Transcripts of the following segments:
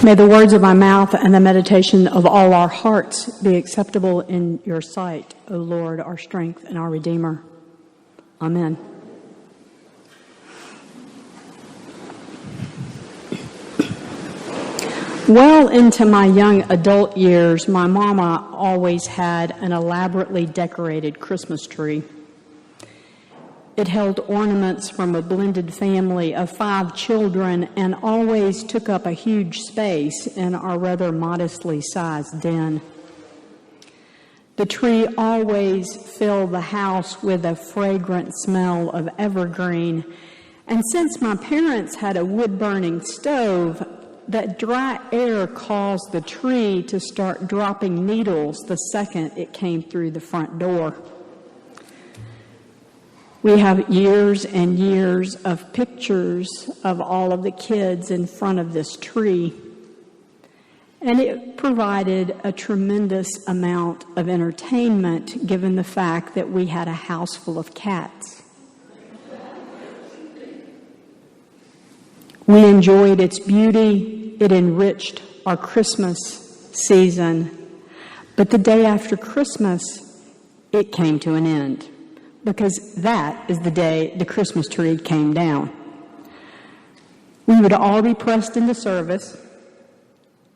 May the words of my mouth and the meditation of all our hearts be acceptable in your sight, O Lord, our strength and our Redeemer. Amen. Well into my young adult years, my mama always had an elaborately decorated Christmas tree. It held ornaments from a blended family of 5 children and always took up a huge space in our rather modestly sized den. The tree always filled the house with a fragrant smell of evergreen, and since my parents had a wood-burning stove, that dry air caused the tree to start dropping needles the second it came through the front door. We have years and years of pictures of all of the kids in front of this tree, and it provided a tremendous amount of entertainment given the fact that we had a house full of cats. We enjoyed its beauty. It enriched our Christmas season. But the day after Christmas, it came to an end, because that is the day the Christmas tree came down. We would all be pressed into service,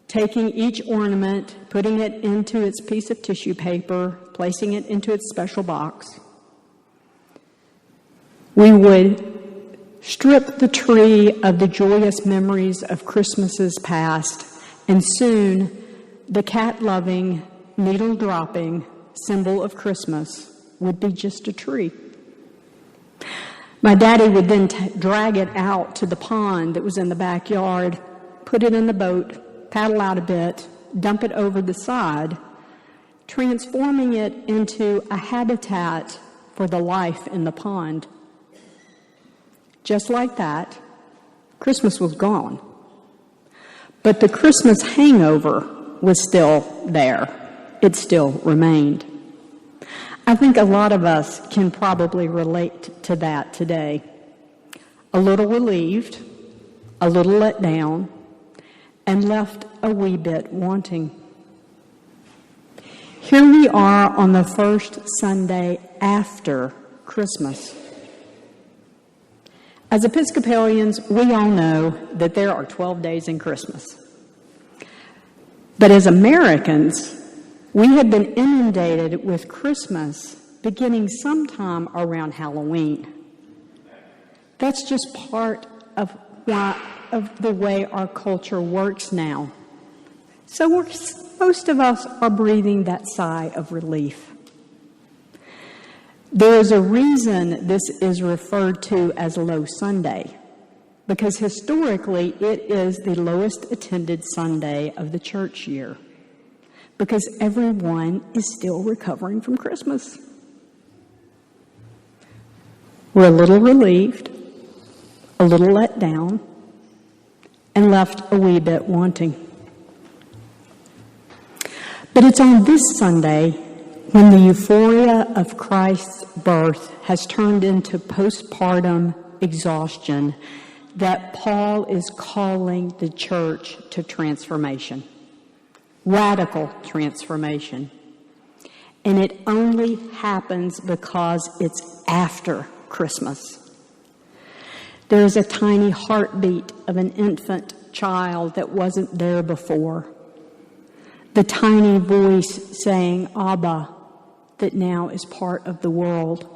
taking each ornament, putting it into its piece of tissue paper, placing it into its special box. We would strip the tree of the joyous memories of Christmases past, and soon the cat-loving, needle-dropping symbol of Christmas would be just a tree. My daddy would then drag it out to the pond that was in the backyard, put it in the boat, paddle out a bit, dump it over the side, transforming it into a habitat for the life in the pond. Just like that, Christmas was gone. But the Christmas hangover was still there. It still remained. I think a lot of us can probably relate to that today. A little relieved, a little let down, and left a wee bit wanting. Here we are on the first Sunday after Christmas. As Episcopalians, we all know that there are 12 days in Christmas. But as Americans, we have been inundated with Christmas beginning sometime around Halloween. That's just part of the way our culture works now. So most of us are breathing that sigh of relief. There is a reason this is referred to as Low Sunday, because historically it is the lowest attended Sunday of the church year, because everyone is still recovering from Christmas. We're a little relieved, a little let down, and left a wee bit wanting. But it's on this Sunday, when the euphoria of Christ's birth has turned into postpartum exhaustion, that Paul is calling the church to transformation, radical transformation. And it only happens because it's after Christmas. There's a tiny heartbeat of an infant child that wasn't there before. The tiny voice saying, Abba, that now is part of the world.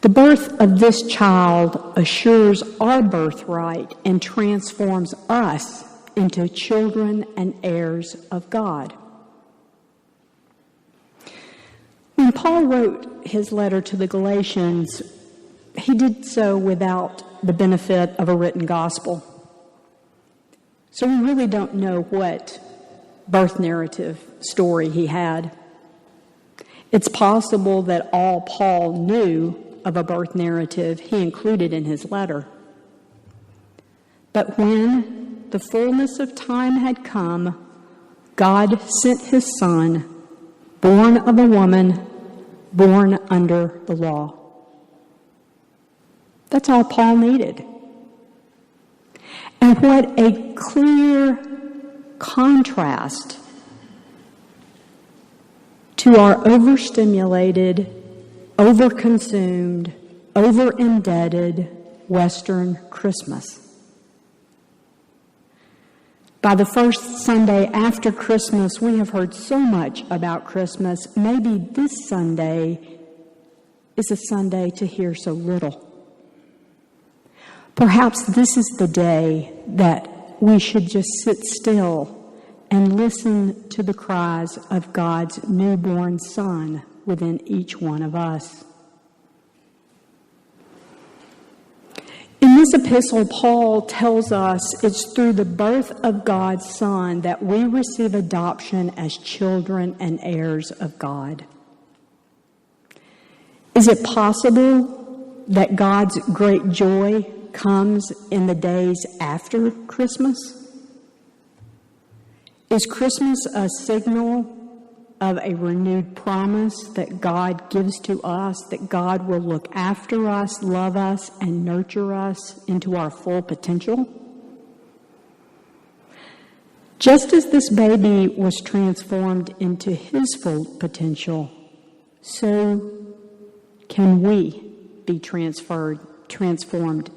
The birth of this child assures our birthright and transforms us into children and heirs of God. When Paul wrote his letter to the Galatians, he did so without the benefit of a written gospel. So we really don't know what birth narrative story he had. It's possible that all Paul knew of a birth narrative he included in his letter. But when the fullness of time had come, God sent his Son, born of a woman, born under the law. That's all Paul needed. And And what a clear contrast to our overstimulated, overconsumed, over-indebted Western Christmas. By the first Sunday after Christmas, we have heard so much about Christmas. Maybe this Sunday is a Sunday to hear so little. Perhaps this is the day that we should just sit still and listen to the cries of God's newborn Son within each one of us. In this epistle, Paul tells us it's through the birth of God's Son that we receive adoption as children and heirs of God. Is it possible that God's great joy comes in the days after Christmas? Is Christmas a signal of a renewed promise that God gives to us, that God will look after us, love us, and nurture us into our full potential? Just as this baby was transformed into his full potential, so can we be transformed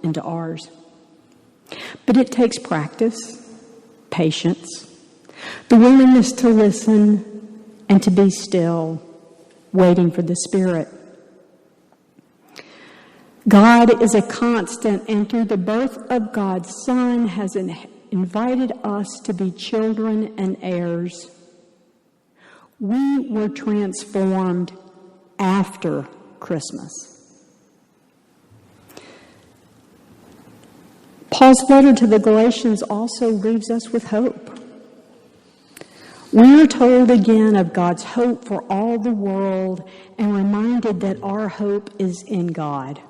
into ours. But it takes practice, patience, the willingness to listen and to be still, waiting for the Spirit. God is a constant, and through the birth of God's Son has invited us to be children and heirs. We were transformed after Christmas. Paul's letter to the Galatians also leaves us with hope. We are told again of God's hope for all the world and reminded that our hope is in God.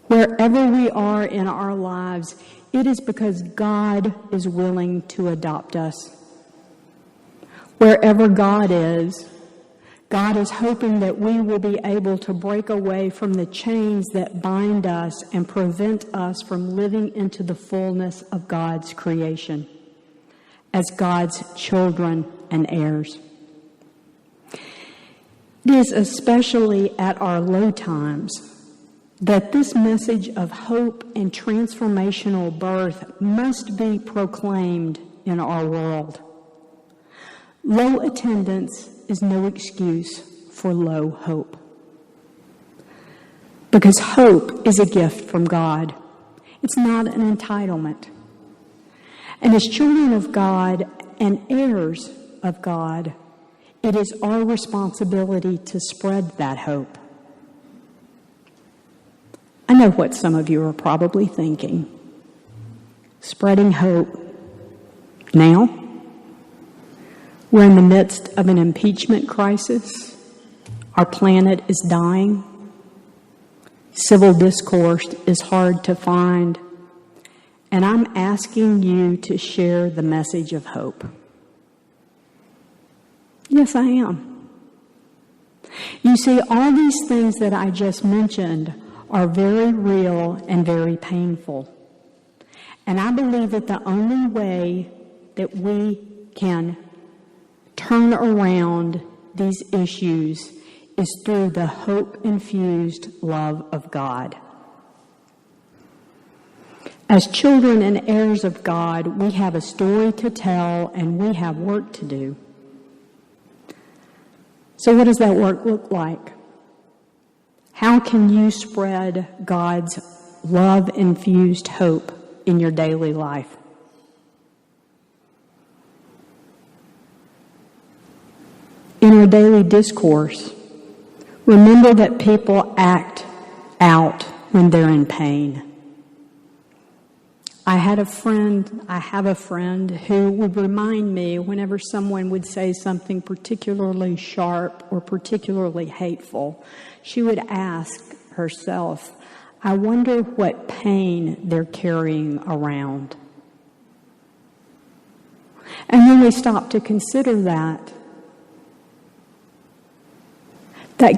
Wherever we are in our lives, it is because God is willing to adopt us. Wherever God is hoping that we will be able to break away from the chains that bind us and prevent us from living into the fullness of God's creation as God's children and heirs. It is especially at our low times that this message of hope and transformational birth must be proclaimed in our world. Low attendance is no excuse for low hope. Because hope is a gift from God. It's not an entitlement. And as children of God and heirs of God, it is our responsibility to spread that hope. I know what some of you are probably thinking. Spreading hope now? We're in the midst of an impeachment crisis. Our planet is dying. Civil discourse is hard to find. And I'm asking you to share the message of hope. Yes, I am. You see, all these things that I just mentioned are very real and very painful. And I believe that the only way that we can turn around these issues is through the hope-infused love of God. As children and heirs of God, we have a story to tell and we have work to do. So what does that work look like? How can you spread God's love-infused hope in your daily life? In our daily discourse, remember that people act out when they're in pain. I have a friend who would remind me whenever someone would say something particularly sharp or particularly hateful, she would ask herself, I wonder what pain they're carrying around. And when we stop to consider that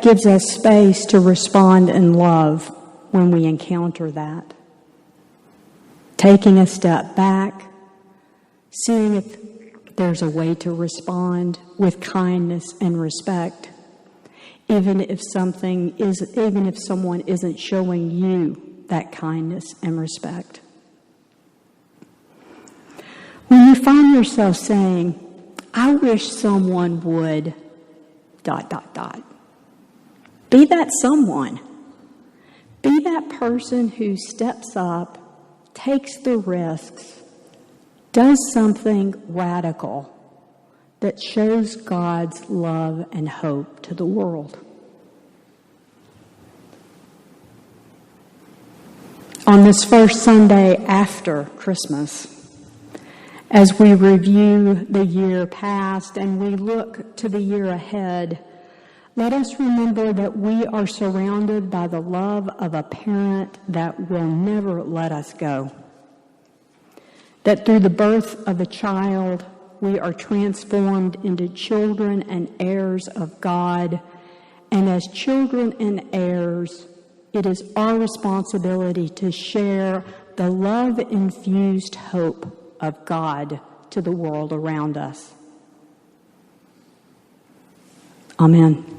gives us space to respond in love when we encounter that. taking a step back, seeing if there's a way to respond with kindness and respect, even if someone isn't showing you that kindness and respect. When you find yourself saying, I wish someone would ... Be that someone. Be that person who steps up, takes the risks, does something radical that shows God's love and hope to the world. On this first Sunday after Christmas, as we review the year past and we look to the year ahead, let us remember that we are surrounded by the love of a parent that will never let us go. That through the birth of a child, we are transformed into children and heirs of God. And as children and heirs, it is our responsibility to share the love-infused hope of God to the world around us. Amen.